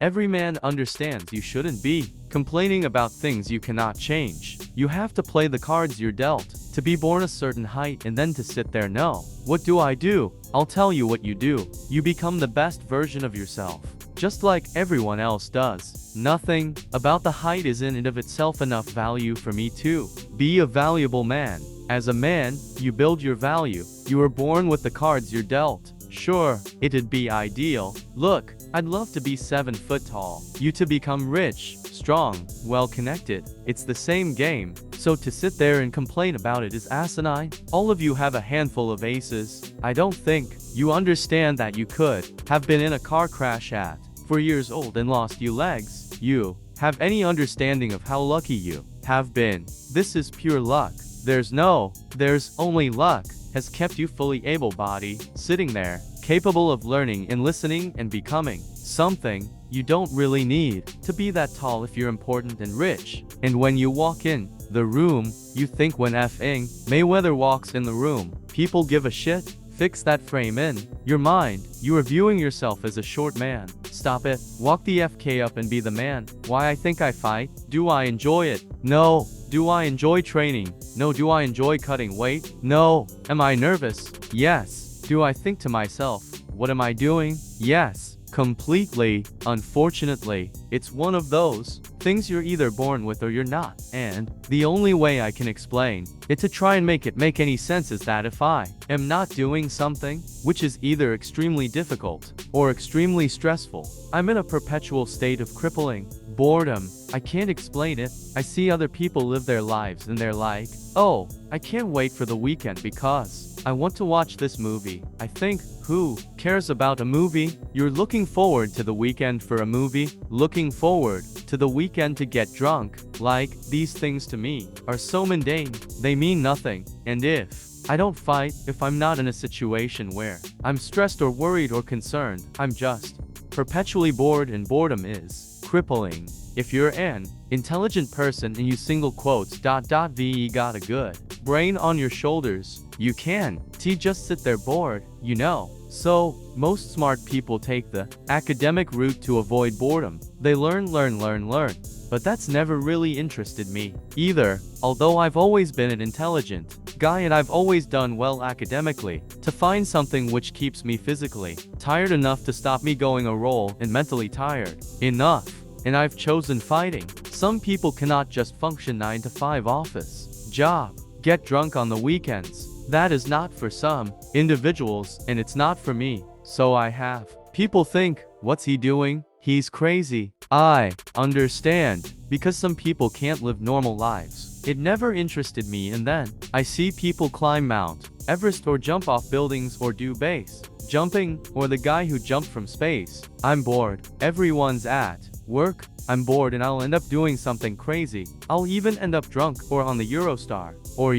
Every man understands you shouldn't be complaining about things you cannot change. You have to play the cards you're dealt, to be born a certain height and then to sit there. No. What do? I'll tell you what you do. You become the best version of yourself, just like everyone else does. Nothing about the height is in and of itself enough value for me to be a valuable man. As a man, you build your value. You were born with the cards you're dealt. Sure, it'd be ideal. Look, I'd love to be 7 foot tall. You to become rich, strong, well connected. It's the same game. So to sit there and complain about it is asinine. All of you have a handful of aces. I don't think you understand that you could have been in a car crash at 4 years old and lost your legs. You have any understanding of how lucky you have been. This is pure luck. There's only luck has kept you fully able-bodied, sitting there, capable of learning and listening and becoming something. You don't really need to be that tall if you're important and rich. And when you walk in the room, you think when effing Mayweather walks in the room, people give a shit. Fix that frame in your mind. You are viewing yourself as a short man. Stop it. Walk the FK up and be the man. Why I think I fight? Do I enjoy it? No. Do I enjoy training? No. Do I enjoy cutting weight? No. Am I nervous? Yes. Do I think to myself, what am I doing? Yes. Completely. Unfortunately, it's one of those things you're either born with or you're not. And the only way I can explain it to try and make it make any sense is that if I am not doing something, which is either extremely difficult or extremely stressful, I'm in a perpetual state of crippling boredom. I can't explain it. I see other people live their lives and they're like, oh, I can't wait for the weekend because I want to watch this movie. I think, who cares about a movie? You're looking forward to the weekend for a movie, looking forward to the weekend to get drunk. Like, these things to me are so mundane, they mean nothing. And if I don't fight, if I'm not in a situation where I'm stressed or worried or concerned, I'm just perpetually bored, and boredom is crippling. If you're an intelligent person and you ve got a good brain on your shoulders, you can just sit there bored, you know. So, most smart people take the academic route to avoid boredom. They learn. But that's never really interested me either, although I've always been an intelligent guy and I've always done well academically. To find something which keeps me physically tired enough to stop me going a roll and mentally tired enough, and I've chosen fighting. Some people cannot just function 9 to 5 office job, get drunk on the weekends. That is not for some individuals, and it's not for me. So I have people think, what's he doing? He's crazy. I understand, because some people can't live normal lives. It never interested me, and then I see people climb Mount Everest or jump off buildings or do base jumping, or the guy who jumped from space. I'm bored. Everyone's at work. I'm bored and I'll end up doing something crazy. I'll even end up drunk or on the Eurostar. Or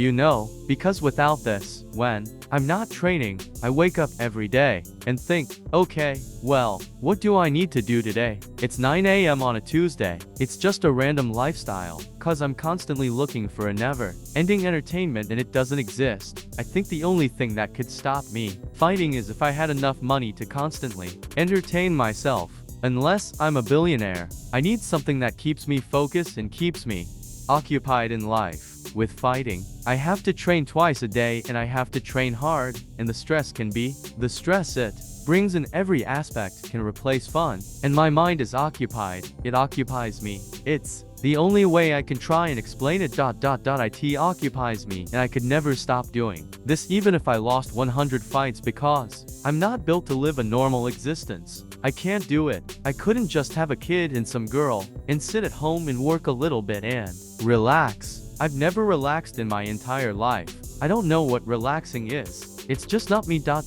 because without this, when I'm not training, I wake up every day and think, okay, well, what do I need to do today? It's 9 a.m. on a Tuesday. It's just a random lifestyle, cause I'm constantly looking for a never-ending entertainment and it doesn't exist. I think the only thing that could stop me fighting is if I had enough money to constantly entertain myself. Unless I'm a billionaire, I need something that keeps me focused and keeps me occupied in life. With fighting, I have to train twice a day and I have to train hard, and the stress it brings in every aspect can replace fun, and my mind is occupied. It occupies me. It's the only way I can try and explain it. It occupies me, and I could never stop doing this even if I lost 100 fights, because I'm not built to live a normal existence. I can't do it. I couldn't just have a kid and some girl and sit at home and work a little bit and relax. I've never relaxed in my entire life. I don't know what relaxing is. It's just not me. Do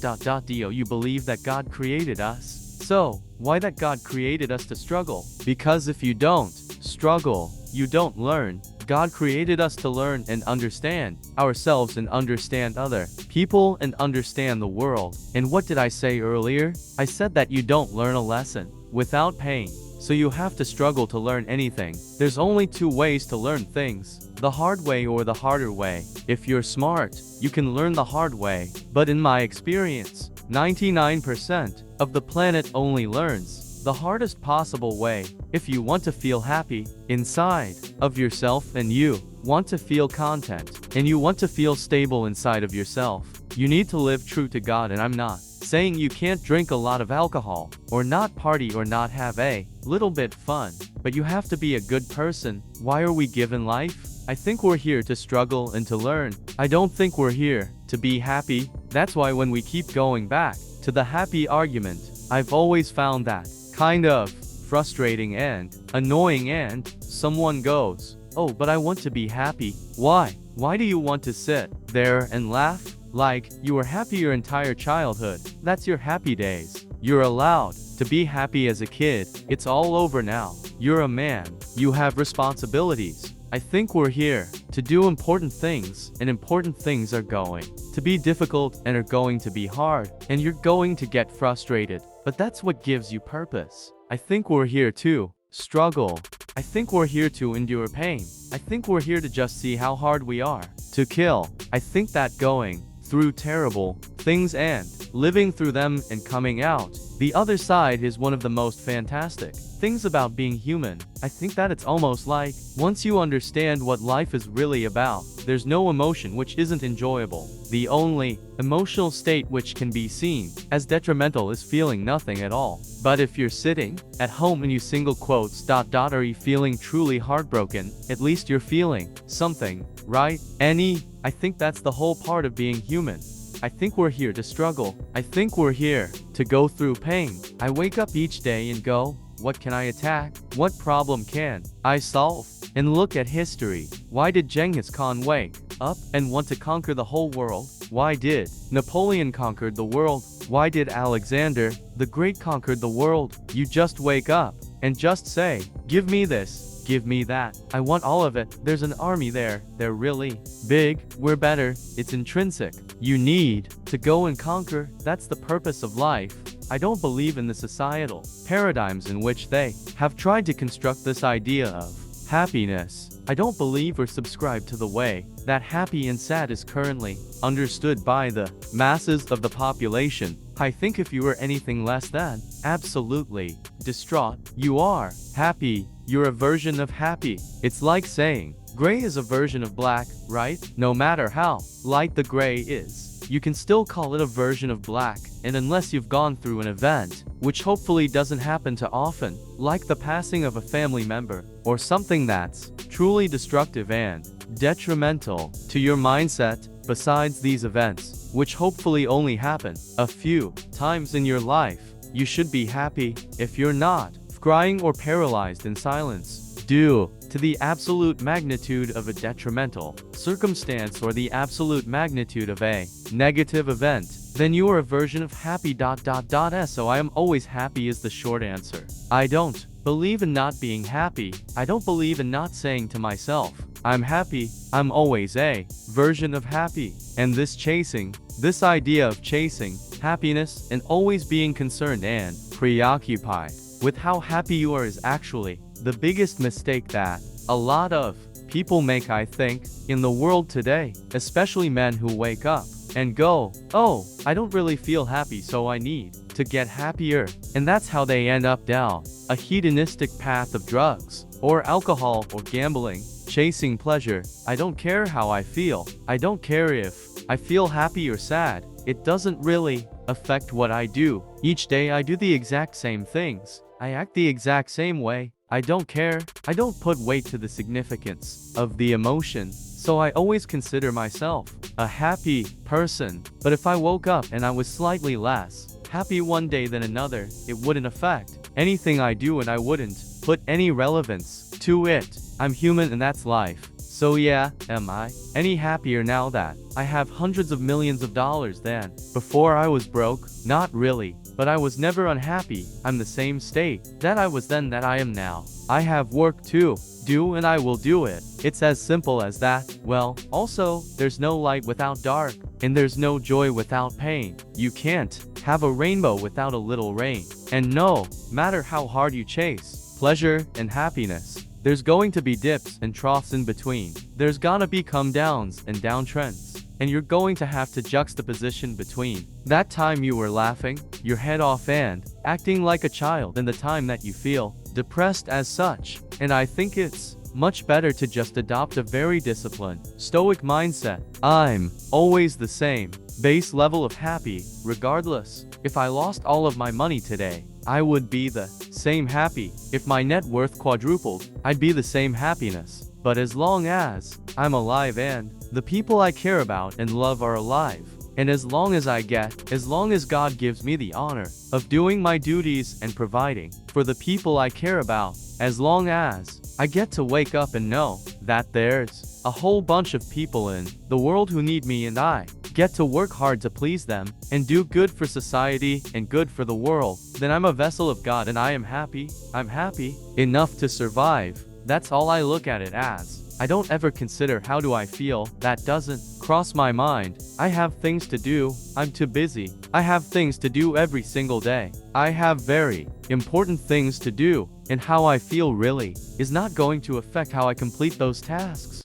you believe that God created us? So, why that God created us to struggle? Because if you don't struggle, you don't learn. God created us to learn and understand ourselves and understand other people and understand the world. And what did I say earlier? I said that you don't learn a lesson without pain. So you have to struggle to learn anything. There's only 2 ways to learn things: the hard way or the harder way. If you're smart, you can learn the hard way. But in my experience, 99% of the planet only learns the hardest possible way. If you want to feel happy inside of yourself and you want to feel content and you want to feel stable inside of yourself, you need to live true to God. And I'm not saying you can't drink a lot of alcohol or not party or not have a little bit fun, but you have to be a good person. Why are we given life? I think we're here to struggle and to learn. I don't think we're here to be happy. That's why when we keep going back to the happy argument, I've always found that kind of frustrating and annoying. And someone goes, "Oh, but I want to be happy." Why? Why do you want to sit there and laugh? Like, you were happy your entire childhood. That's your happy days. You're allowed to be happy as a kid. It's all over now. You're a man. You have responsibilities. I think we're here to do important things, and important things are going to be difficult and are going to be hard, and you're going to get frustrated. But that's what gives you purpose. I think we're here to struggle. I think we're here to endure pain. I think we're here to just see how hard we are to kill. I think that going through terrible things and living through them and coming out the other side is one of the most fantastic things about being human. I think that it's almost like once you understand what life is really about, there's no emotion which isn't enjoyable. The only emotional state which can be seen as detrimental is feeling nothing at all. But if you're sitting at home and you single quotes ... are you feeling truly heartbroken? At least you're feeling something, right? I think that's the whole part of being human. I think we're here to struggle. I think we're here to go through pain. I wake up each day and go, what can I attack? What problem can I solve? And look at history. Why did Genghis Khan wake up and want to conquer the whole world? Why did Napoleon conquer the world? Why did Alexander the Great conquer the world? You just wake up and just say, give me this, give me that. I want all of it. There's an army there. They're really big. We're better. It's intrinsic. You need to go and conquer. That's the purpose of life. I don't believe in the societal paradigms in which they have tried to construct this idea of happiness. I don't believe or subscribe to the way that happy and sad is currently understood by the masses of the population. I think if you are anything less than absolutely distraught, you are happy. You're a version of happy. It's like saying gray is a version of black, right? No matter how light the gray is, you can still call it a version of black. And unless you've gone through an event, which hopefully doesn't happen too often, like the passing of a family member, or something that's truly destructive and detrimental to your mindset, besides these events, which hopefully only happen a few times in your life, you should be happy. If you're not crying or paralyzed in silence due to the absolute magnitude of a detrimental circumstance or the absolute magnitude of a negative event, then you are a version of happy ... So I am always happy is the short answer. I don't believe in not being happy. I don't believe in not saying to myself, I'm happy. I'm always a version of happy. And this idea of chasing happiness and always being concerned and preoccupied with how happy you are is actually the biggest mistake that a lot of people make, I think, in the world today, especially men who wake up and go, oh, I don't really feel happy, so I need to get happier. And that's how they end up down a hedonistic path of drugs or alcohol or gambling, chasing pleasure. I don't care how I feel. I don't care if I feel happy or sad. It doesn't really affect what I do. Each day I do the exact same things. I act the exact same way. I don't care. I don't put weight to the significance of the emotion. So I always consider myself a happy person. But if I woke up and I was slightly less happy one day than another, it wouldn't affect anything I do and I wouldn't put any relevance to it. I'm human and that's life. So yeah, am I any happier now that I have hundreds of millions of dollars than before I was broke? Not really. But I was never unhappy. I'm the same state that I was then that I am now. I have work to do and I will do it. It's as simple as that. Well, also, there's no light without dark, and there's no joy without pain. You can't have a rainbow without a little rain. And no matter how hard you chase pleasure and happiness, there's going to be dips and troughs in between. There's gonna be come downs and downtrends. and you're going to have to juxtaposition between that time you were laughing your head off and acting like a child and the time that you feel depressed as such. And I think it's much better to just adopt a very disciplined, stoic mindset. I'm always the same, base level of happy, regardless. If I lost all of my money today, I would be the same happy. If my net worth quadrupled, I'd be the same happiness. But as long as I'm alive and the people I care about and love are alive, and as long as God gives me the honor of doing my duties and providing for the people I care about, as long as I get to wake up and know that there's a whole bunch of people in the world who need me and I get to work hard to please them and do good for society and good for the world, then I'm a vessel of God and I am happy. I'm happy enough to survive. That's all I look at it as. I don't ever consider how do I feel. That doesn't cross my mind. I have things to do. I'm too busy. I have things to do every single day. I have very important things to do, and how I feel really is not going to affect how I complete those tasks.